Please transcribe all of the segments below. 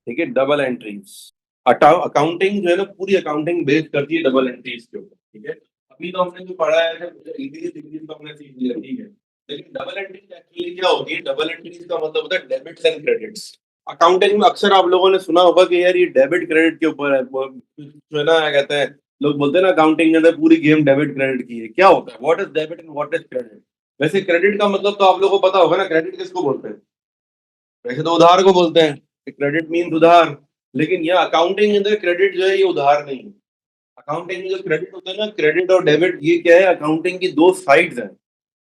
ठीक है, double entries. Accounting जो है ना, पूरी अकाउंटिंग बेस करती है डबल एंट्रीज के ऊपर। ठीक है, अभी तो हमने जो पढ़ा है इंग्लिश इंग्लिश तो हमने सीख लिया, ठीक है, लेकिन डबल एंट्रीज एक्चुअली क्या होती है? डबल एंट्रीज का मतलब होता है डेबिट्स एंड क्रेडिट्स। अकाउंटिंग में अक्सर आप लोगों ने सुना होगा कि यार ये डेबिट क्रेडिट के ऊपर है, जो है ना, क्या कहते हैं लोग, बोलते हैं ना अकाउंटिंग के अंदर पूरी गेम डेबिट क्रेडिट की है। क्या होता है? What is debit and what is credit? वैसे क्रेडिट का मतलब तो आप लोगों को पता होगा ना, क्रेडिट किसको बोलते हैं? वैसे तो उधार को बोलते हैं, क्रेडिट मीन उधार। लेकिन यह अकाउंटिंग के अंदर क्रेडिट जो है ये उधार नहीं है। अकाउंटिंग में जो क्रेडिट होता है ना, क्रेडिट और डेबिट, ये क्या है? अकाउंटिंग की दो साइड्स हैं।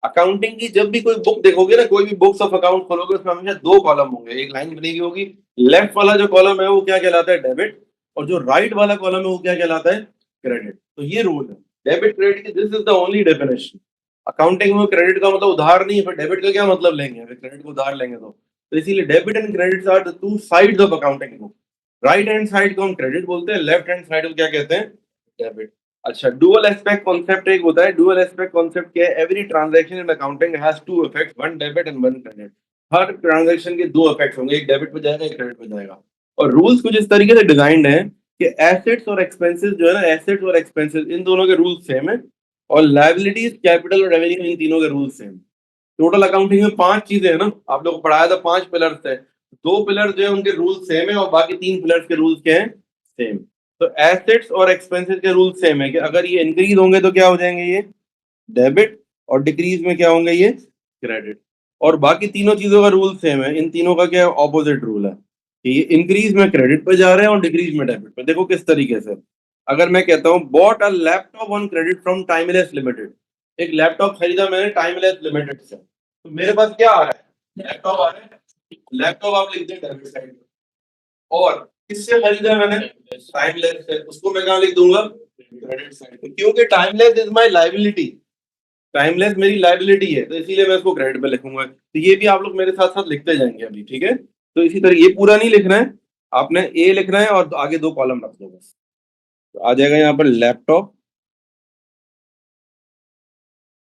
अकाउंटिंग की जब भी कोई बुक देखोगे ना, कोई भी बुक्स ऑफ अकाउंट खोलोगे, उसमें हमेशा दो कॉलम होंगे, एक लाइन बनी हुई होगी। लेफ्ट वाला जो कॉलम है वो क्या कहलाता है? डेबिट। और जो राइट वाला कॉलम है वो क्या कहलाता है? क्रेडिट। तो ये रूल है डेबिट क्रेडिट की, this is the only definition. Accounting में क्रेडिट का मतलब उधार नहीं है, फिर डेबिट का क्या मतलब लेंगे अगर क्रेडिट को उधार लेंगे तो इसीलिए debit and credit are the two sides of accounting book. Right hand side को हम क्रेडिट बोलते हैं, लेफ्ट हैंड साइड को क्या कहते हैं? डेबिट। अच्छा, डुअल एस्पेक्ट कॉन्सेप्ट एक होता है। डुअल एस्पेक्ट कॉन्सेप्ट क्या है? Every transaction in accounting has two effects, one debit and one credit. हर ट्रांजैक्शन के दो इफेक्ट्स होंगे, एक डेबिट पे जाएगा, एक क्रेडिट पे जाएगा। और रूल्स कुछ इस तरीके से डिजाइंड है कि एसेट्स और एक्सपेंसेस जो है ना, एसेट्स और एक्सपेंसेस इन दोनों के रूल्स सेम है, और लायबिलिटीज, कैपिटल और रेवेन्यू, इन तीनों के रूल्स सेम। टोटल अकाउंटिंग में पांच चीजें है ना, आप लोग को पढ़ाया था, पांच पिलर्स है। दो पिलर जो है उनके रूल्स सेम है, और बाकी तीन पिलर्स के रूल्स क्या है? सेम। तो एसेट्स और एक्सपेंसेस के रूल सेम है कि अगर ये इंक्रीज होंगे तो क्या हो जाएंगे? ये डेबिट। और डिक्रीज में क्या होंगे? ये क्रेडिट। और बाकी तीनों चीजों का रूल सेम है। इन तीनों का क्या ऑपोजिट रूल है कि ये इंक्रीज में क्रेडिट पे जा रहे हैं और डिक्रीज में डेबिट पे। देखो किस तरीके से। अगर मैं कहता हूँ bought a laptop on credit from timeless limited, एक लैपटॉप खरीदा मैंने टाइमलेस लिमिटेड से, तो मेरे पास क्या आ रहा है? लैपटॉप आ रहा है। लैपटॉप आप लिख दें डेबिट साइड। और किससे खरीदा मैंने? टाइमलेस से, उसको मैं कहाँ लिख दूंगा? क्रेडिट साइड पे, क्योंकि timeless is my liability. Timeless मेरी लायबिलिटी है, तो इसीलिए मैं उसको क्रेडिट पे लिखूंगा। तो ये भी आप लोग मेरे साथ साथ लिखते जाएंगे अभी, ठीक है? तो इसी तरह ये पूरा नहीं लिखना है, आपने ए लिखना है और आगे दो कॉलम रख दो बस। तो आ जाएगा यहाँ पर लैपटॉप,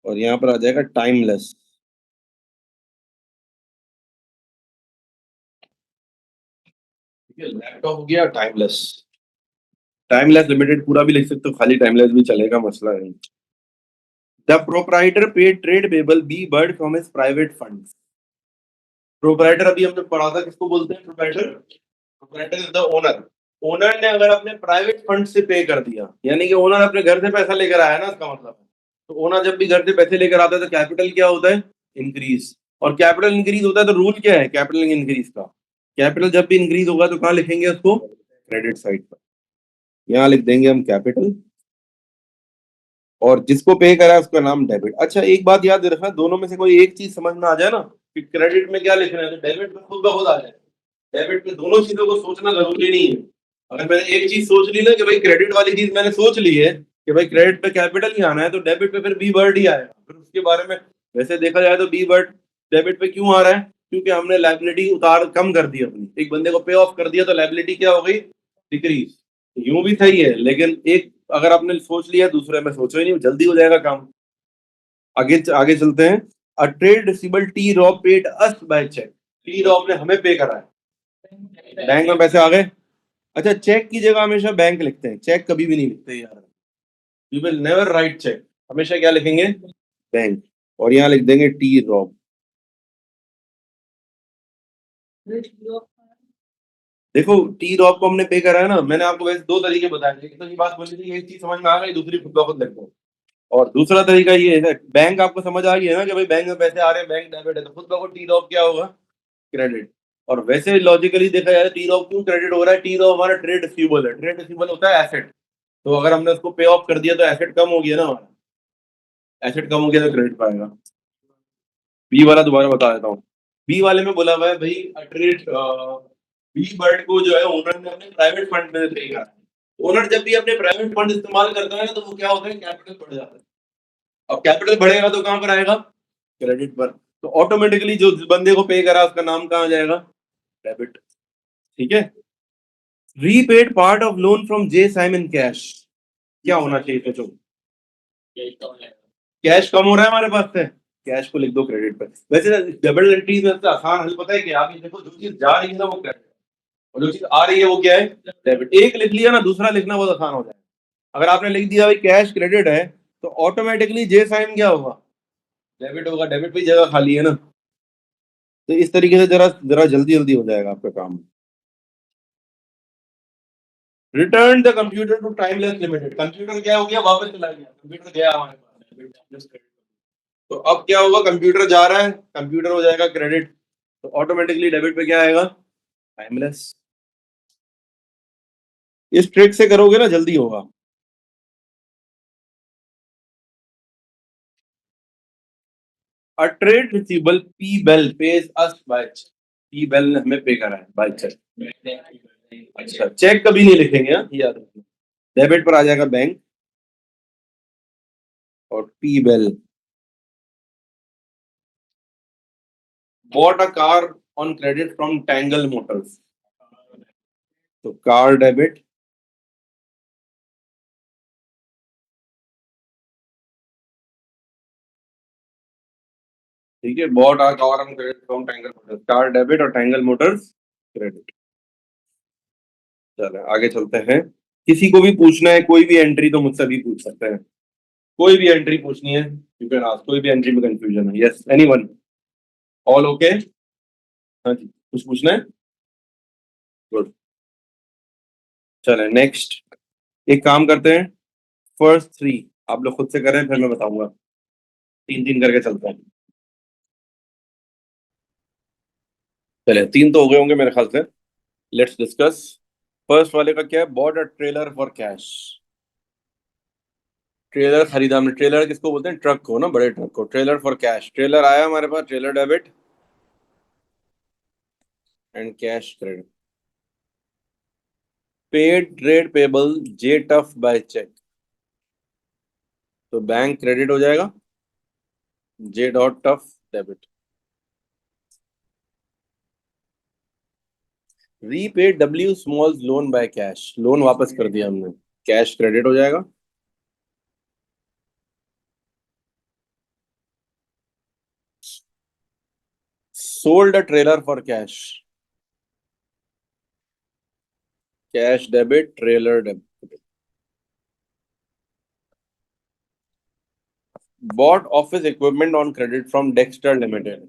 और यहाँ पर आ जाएगा टाइमलेस। ठीक है, लैपटॉप हो गया टाइमलेस। टाइमलेस लिमिटेड पूरा भी लिख सकते हो, खाली टाइमलेस भी चलेगा, मसला नहीं। The proprietor paid trade payable B Bird from his private funds. Proprietor अभी हमने पढ़ा था, किसको बोलते हैं? Proprietor. Proprietor is the owner. Owner ने अगर अपने प्राइवेट फंड से पे कर दिया, यानी कि ओनर अपने घर से पैसा लेकर आया ना, इसका मतलब है। तो ओनर जब भी घर से पैसे लेकर आता है तो कैपिटल क्या होता है? इंक्रीज। और कैपिटल इंक्रीज होता है तो रूल क्या है कैपिटल इंक्रीज का? कैपिटल जब भी इंक्रीज होगा तो कहाँ लिखेंगे उसको? क्रेडिट साइड पर। यहाँ लिख देंगे हम कैपिटल, और जिसको पे करा है उसका नाम डेबिट। अच्छा, एक बात याद रखना, दोनों में से कोई एक चीज समझ में आ जाए ना कि क्रेडिट में क्या लिखना है, तो डेबिट में खुद ब खुद आ जाए। डेबिट में दोनों चीजों को सोचना जरूरी नहीं है। अगर मैंने एक चीज सोच ली ना कि भाई क्रेडिट वाली चीज मैंने सोच ली है कि भाई क्रेडिट पे कैपिटल ही आना है, तो डेबिट पे फिर बी वर्ड ही आएगा फिर उसके बारे में। वैसे देखा जाए तो बी वर्ड डेबिट पे क्यों आ रहा है? क्योंकि हमने लाइबिलिटी उतार कम कर दी अपनी, एक बंदे को पे ऑफ कर दिया तो लाइबिलिटी क्या हो गई? डिक्रीज। यूं भी सही है, लेकिन एक अगर आपने सोच लिया, दूसरे में सोचो ही नहीं, जल्दी हो जाएगा काम। आगे आगे चलते हैं। A trade receivable T Rob paid us by cheque. T Rob ने हमें पे करा है, बैंक में पैसे आ गए। अच्छा, चेक की जगह हमेशा बैंक लिखते हैं, चेक कभी भी नहीं लिखते यार। You will never write cheque, हमेशा क्या लिखेंगे? बैंक। और यहाँ लिख देंगे टी रॉब। देखो, टी रॉब को हमने पे करा है ना, मैंने आपको वैसे दो तरीके बताए थे। एक तो ये बात बोली थी, एक चीज समझ में आ गई, दूसरी खुद ब खुद लिख दो। और दूसरा तरीका ये है, बैंक आपको समझ आ गई है ना कि भाई बैंक में पैसे आ रहे हैं, बैंक डेबिट है, तो खुद ब खुद टी रॉब क्या होगा? क्रेडिट। और वैसे लॉजिकली देखा जाए टी रॉब क्यों क्रेडिट हो रहा है? टी रॉब हमारा ट्रेड रिसीवेबल है, ट्रेड रिसीवेबल होता है एसेट। तो अगर हमने उसको पे ऑफ कर दिया तो एसेट कम हो गया ना हमारा, एसेट कम हो गया तो क्रेडिट पाएगा। बी वाला दोबारा बता देता हूँ। बी वाले में बोला हुआ है भाई ट्रेड, बी बर्ड को जो है ओनर ने अपने प्राइवेट फंड में पे करा है। ओनर जब भी अपने प्राइवेट फंड इस्तेमाल करता है ना, तो वो क्या होता है? कैपिटल बढ़ जाता है। अब कैपिटल बढ़ेगा तो कहाँ पर आएगा? क्रेडिट पर। तो ऑटोमेटिकली जो बंदे को पे करा उसका नाम कहाँ जाएगा? डेबिट। ठीक है। Repaid part of loan from J Simon cash. क्या होना चाहिए सोचो? कैश कम हो रहा है हमारे पास से, कैश को लिख दो क्रेडिट पर। वैसे डबल एंट्री में सबसे आसान हल पता है कि आप ये देखो, जो चीज जा रही है ना वो क्रेडिट, और जो चीज आ रही है वो क्या है, डेबिट। एक लिख लिया ना, दूसरा लिखना बहुत आसान हो जाएगा। अगर आपने लिख दिया भाई कैश क्रेडिट है, तो ऑटोमेटिकली जे साइन क्या होगा, डेबिट होगा। डेबिट पे जगह खाली है ना, तो इस तरीके से जरा जरा जल्दी जल्दी हो जाएगा आपका काम। Return the computer to Timeless Limited. Computer क्या हो गया, वापस चला गया, कंप्यूटर गया हमारे पास। तो अब क्या होगा, कंप्यूटर जा रहा है, कंप्यूटर हो जाएगा क्रेडिट, तो ऑटोमेटिकली डेबिट पे क्या आएगा, टाइमलेस। इस ट्रिक से करोगे ना जल्दी होगा। A trade receivable P Bell pays us by check. P Bell ने हमें पे करा है बाय चेक। अच्छा, चेक कभी नहीं लिखेंगे, हाँ, याद रखना। डेबिट पर आ जाएगा बैंक, और P Bell bought a car on credit from Tangle Motors. तो कार डेबिट, ठीक है, bought a car on credit from Tangle Motors, car debit और Tangle Motors क्रेडिट। चलो आगे चलते हैं। किसी को भी पूछना है कोई भी एंट्री तो मुझसे भी पूछ सकते हैं, कोई भी एंट्री पूछनी है यू कैन आस्क। कोई भी एंट्री में कंफ्यूजन है, यस एनीवन, ऑल ओके। हाँ जी, कुछ पूछना है, गुड। चले नेक्स्ट, एक काम करते हैं, फर्स्ट थ्री आप लोग खुद से करें, फिर मैं बताऊंगा। तीन तीन करके चलते हैं। चले तीन तो हो गए होंगे मेरे ख्याल से, लेट्स डिस्कस। फर्स्ट वाले का क्या है, bought a trailer for cash. Trailer खरीदा हमने, ट्रेलर किसको बोलते हैं, ट्रक को ना, बड़े ट्रक को। ट्रेलर फॉर कैश, ट्रेलर आया हमारे पास, trailer debit and cash credit. Paid trade payable J Tuff by cheque, तो बैंक क्रेडिट हो जाएगा, J dot Tuff debit. Repaid W small loan by cash, loan वापस कर दिया हमने, कैश क्रेडिट हो जाएगा। Sold a trailer for cash, cash debit, trailer debit. Bought office equipment on credit from Dexter limited,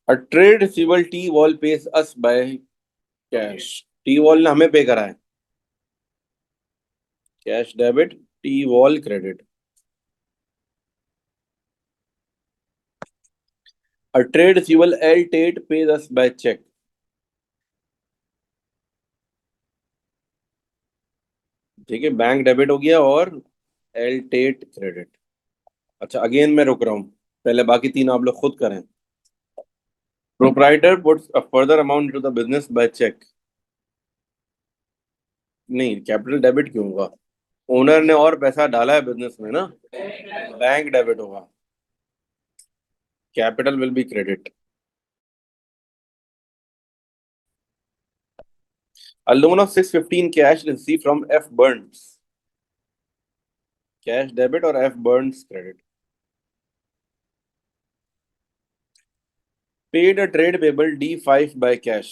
a trade receivable T Wall pays us by cash, T Wall ने हमें pay करा है, cash debit, T Wall credit. A trade receivable L Tate pays us by cheque, ठीक है, bank debit हो गया और L Tate credit. अच्छा अगेन मैं रुक रहा हूँ, पहले बाकी तीन आप लोग खुद करें। Proprietor puts a further amount to the business by cheque, नहीं कैपिटल डेबिट क्यों होगा, ओनर ने और पैसा डाला है बिजनेस में ना, बैंक डेबिट होगा, capital will be credit. A loan of 615 cash received from F Burns, cash debit और F Burns credit. Paid a trade payable D5 by cash,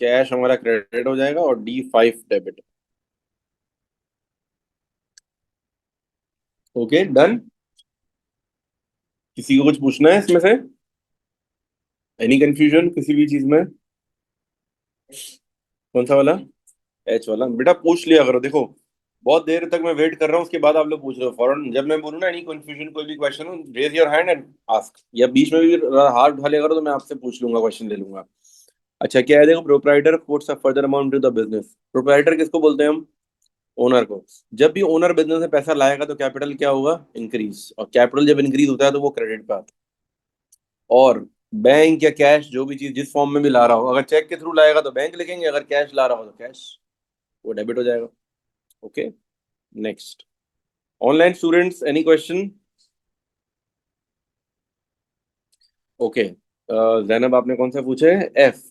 cash हमारा क्रेडिट हो जाएगा और D5 डेबिट। Okay done. किसी को कुछ पूछना है इसमें से, एनी कंफ्यूजन किसी भी चीज में, कौन सा वाला, एच वाला, बेटा पूछ लिया करो। देखो बहुत देर तक मैं वेट कर रहा हूँ, उसके बाद आप लोग पूछ रहे हो फौरन, जब मैं बोलूँ ना एनी कंफ्यूजन कोई भी क्वेश्चन हो, raise your hand and ask, या बीच में भी हाथ उठा लिया करो तो मैं आपसे पूछ लूंगा, क्वेश्चन ले लूंगा। अच्छा क्या है, देखो proprietor puts a further amount to the business, proprietor किसको बोलते हैं हम, ओनर को। जब भी ओनर बिजनेस में पैसा लाएगा तो कैपिटल क्या होगा, इंक्रीज, और कैपिटल जब इंक्रीज होता है तो वो क्रेडिट पे आता है। और बैंक या कैश जो भी चीज जिस फॉर्म में भी ला रहा हो, अगर चेक के थ्रू लाएगा तो बैंक लिखेंगे, अगर कैश ला रहा हो तो कैश, वो डेबिट हो जाएगा। Okay next, online students any question. Okay Zainab आपने कौन सा पूछे है, एफ।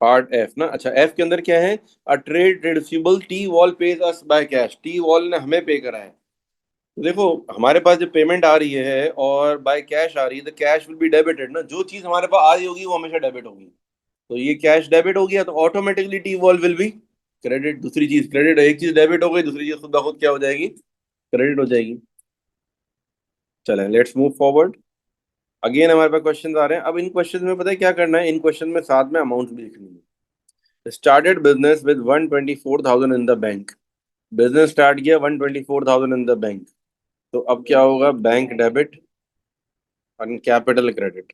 पार्ट एफ ना, अच्छा एफ के अंदर क्या है, अ trade receivable T wall page us by cash, T Wall ने हमें पे करा है। तो देखो हमारे पास जब पेमेंट आ रही है और बाय कैश आ रही है, तो कैश विल बी डेबिटेड ना, जो चीज हमारे पास आ रही होगी वो हमेशा डेबिट होगी। तो ये कैश डेबिट हो गया तो automatically T wall will be credit. दूसरी चीज क्रेडिट, एक चीज डेबिट हो गई, दूसरी चीज खुद ब खुद क्या हो जाएगी, क्रेडिट हो जाएगी। चलें लेट्स मूव फॉरवर्ड। अगेन हमारे पास क्वेश्चन आ रहे हैं। अब इन क्वेश्चन में पता है क्या करना है, इन क्वेश्चन में साथ में अमाउंट भी लिखनी है। Started business with 124,000 in the bank, business start किया 124,000 इन द बैंक, तो अब क्या होगा, बैंक डेबिट और कैपिटल क्रेडिट,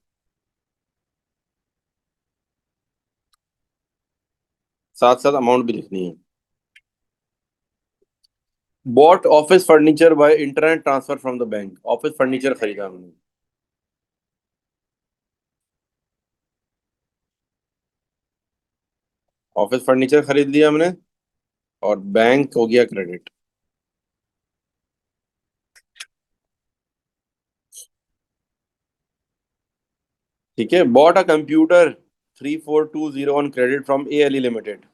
साथ साथ अमाउंट भी लिखनी है। Bought office furniture by internet transfer from the bank, office furniture खरीदा हमने, ऑफिस फर्नीचर खरीद लिया हमने और बैंक हो गया क्रेडिट। ठीक है, bought a computer 3420 on credit from A L E limited.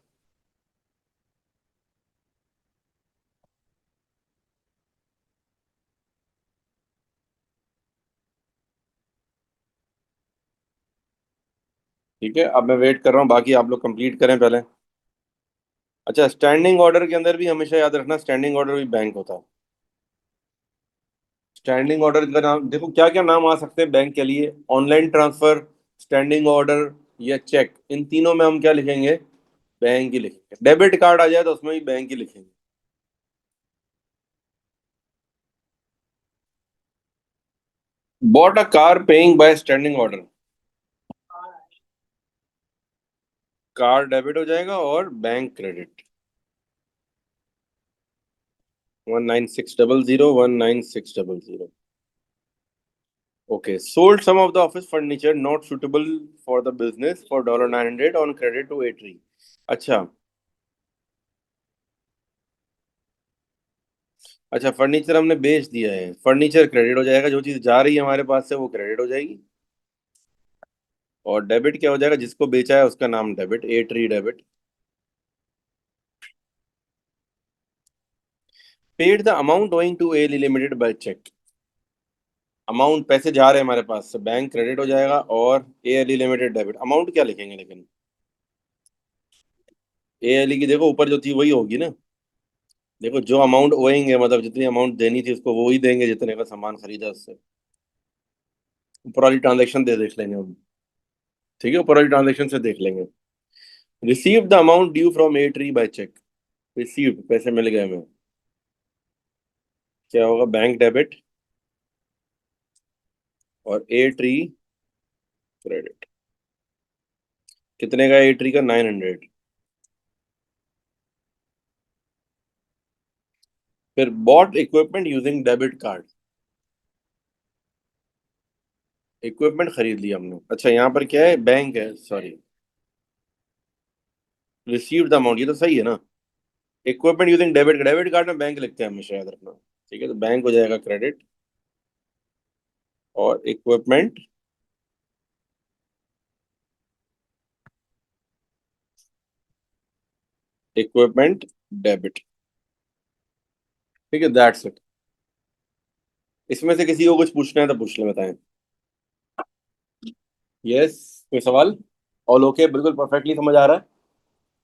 ठीक है, अब मैं वेट कर रहा हूँ, बाकी आप लोग कंप्लीट करें पहले। अच्छा, स्टैंडिंग ऑर्डर के अंदर भी हमेशा याद रखना, स्टैंडिंग ऑर्डर भी बैंक होता है। स्टैंडिंग ऑर्डर का नाम देखो, क्या क्या नाम आ सकते हैं बैंक के लिए, ऑनलाइन ट्रांसफर, स्टैंडिंग ऑर्डर या चेक, इन तीनों में हम क्या लिखेंगे, बैंक ही लिखेंगे। डेबिट कार्ड आ जाए तो उसमें भी बैंक ही लिखेंगे। Bought a car paying by standing order, car debit हो जाएगा और bank credit. 19600, 19600। Okay, sold some of the office furniture not suitable for the business for $900 on credit to entry. अच्छा, अच्छा फर्नीचर हमने बेच दिया है, फर्नीचर क्रेडिट हो जाएगा, जो चीज जा रही है हमारे पास से वो क्रेडिट हो जाएगी। और डेबिट क्या हो जाएगा, जिसको बेचा है उसका नाम debit, A Tree debit. Paid the amount owing to A Limited by cheque, amount पैसे जा रहे हैं हमारे पास से, बैंक क्रेडिट हो जाएगा और A L limited debit. Amount क्या लिखेंगे लेकिन, ए एल की देखो ऊपर जो थी वही होगी ना। देखो जो अमाउंट ओएंगे मतलब जितनी अमाउंट देनी थी उसको वो ही देंगे जितने का सामान खरीदा उससे। ऊपर वाली ट्रांजेक्शन दे देख लेंगे हम। ठीक है, ऊपर वाली ट्रांजेक्शन से देख लेंगे। Receive the amount due from A Tree by cheque, receive पैसे मिल गए हमें, क्या होगा, बैंक डेबिट और ए ट्री क्रेडिट। कितने का ए ट्री का, 900। फिर bought equipment using debit card, equipment खरीद लिया हमने। अच्छा यहाँ पर क्या है, बैंक है, सॉरी, रिसीव द अमाउंट, ये तो सही है ना। Equipment using debit, debit card में बैंक लिखते हैं हमेशा, याद रखना। ठीक है, तो बैंक हो जाएगा क्रेडिट और इक्विपमेंट, इक्विपमेंट डेबिट। ठीक है, दैट्स इट। इसमें से किसी को कुछ पूछना है तो पूछ ले, बताएं। यस, कोई सवाल? ऑल ओके, बिल्कुल परफेक्टली समझ आ रहा है।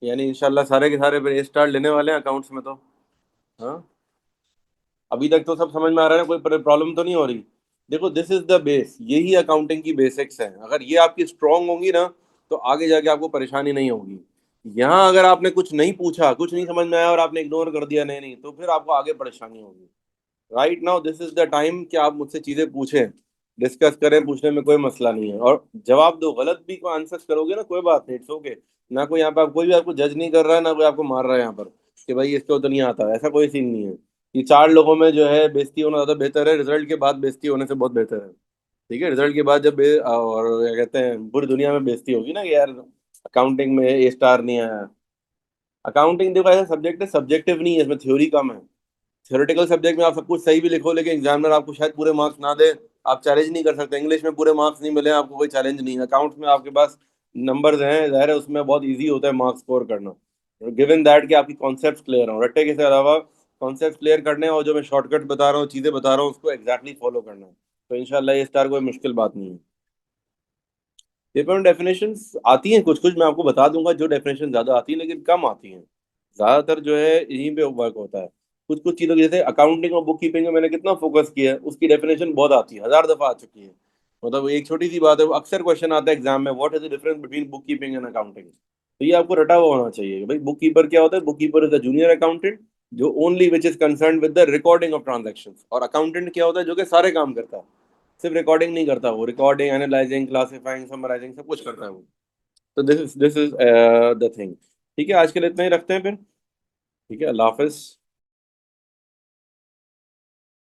यानी इंशाल्लाह सारे के सारे ए स्टार लेने वाले हैं अकाउंट्स में तो। हाँ, अभी तक तो सब समझ में आ रहा है ना, कोई प्रॉब्लम तो नहीं हो रही। देखो दिस इज द बेस, यही अकाउंटिंग की बेसिक्स है, अगर ये आपकी स्ट्रांग होंगी ना तो आगे जाके आपको परेशानी नहीं होगी। यहाँ अगर आपने कुछ नहीं पूछा, कुछ नहीं समझ में आया और आपने इग्नोर कर दिया, नहीं नहीं, तो फिर आपको आगे परेशानी होगी। Right now this is the time कि आप मुझसे चीजें पूछें, डिस्कस करें, पूछने में कोई मसला नहीं है। और जवाब दो, गलत भी को आंसर करोगे ना कोई बात नहीं, इट्स ओके। ना कोई यहाँ पे कोई भी आपको जज नहीं कर रहा है, ना कोई आपको मार रहा है यहाँ पर कि भाई इसको तो नहीं आता, ऐसा कोई सीन नहीं है। ये चार लोगों में जो है बेइज्जती होना ज्यादा बेहतर है, रिजल्ट के बाद बेइज्जती होने से बहुत बेहतर है। ठीक है, रिजल्ट के बाद जब और क्या कहते हैं, पूरी दुनिया में बेइज्जती होगी ना कि यार अकाउंटिंग में ए स्टार नहीं आया। अकाउंटिंग देखो ऐसा सब्जेक्ट है, सब्जेक्टिव नहीं है, इसमें थ्योरी कम है। थ्योरेटिकल सब्जेक्ट में आप सब कुछ सही भी लिखो लेकिन एग्जामिनर आपको शायद पूरे मार्क्स ना दे, आप चैलेंज नहीं कर सकते। इंग्लिश में पूरे मार्क्स नहीं मिले आपको, कोई चैलेंज नहीं है। अकाउंट्स में आपके पास नंबर्स हैं, ज़ाहिर है उसमें बहुत इजी होता है मार्क्स स्कोर करना, गिवन दैट कि आपकी कॉन्सेप्ट क्लियर हो, रट्टे के अलावा कॉन्सेप्ट क्लियर करने हैं और जो मैं शॉर्टकट बता रहा हूँ, चीज़ें बता रहा हूँ, उसको एग्जैक्टली फॉलो करना है, तो इंशाल्लाह ये स्टार कोई मुश्किल बात नहीं है। पेपर में डेफिनेशंस आती हैं कुछ कुछ, मैं आपको बता दूंगा, जो डेफिनेशन ज़्यादा आती है लेकिन कम आती हैं, ज़्यादातर जो है यहीं पे वर्क होता है। कुछ कुछ चीज़ों की, जैसे अकाउंटिंग और बुक कीपिंग में मैंने कितना फोकस किया है, उसकी डेफिनेशन बहुत आती है, 1000 दफ़ा आ चुकी है। मतलब एक छोटी सी बात है, वो अक्सर क्वेश्चन आता है एग्जाम में, what is the difference between book keeping and accounting. तो ये आपको रटा हुआ होना चाहिए भाई, बुक कीपर क्या होता है, bookkeeper is the junior accountant जो only which is concern with the recording of transactions, और अकाउंटेंट क्या होता है जो कि सारे काम करता है, सिर्फ रिकॉर्डिंग नहीं करता, वो रिकॉर्डिंग, एनालाइजिंग, क्लासिफाइंग, समराइजिंग, सब कुछ करता है वो। तो दिस इज द थिंग। ठीक है, आज के लिए इतना ही रखते हैं फिर। ठीक है, अल्लाह हाफिज।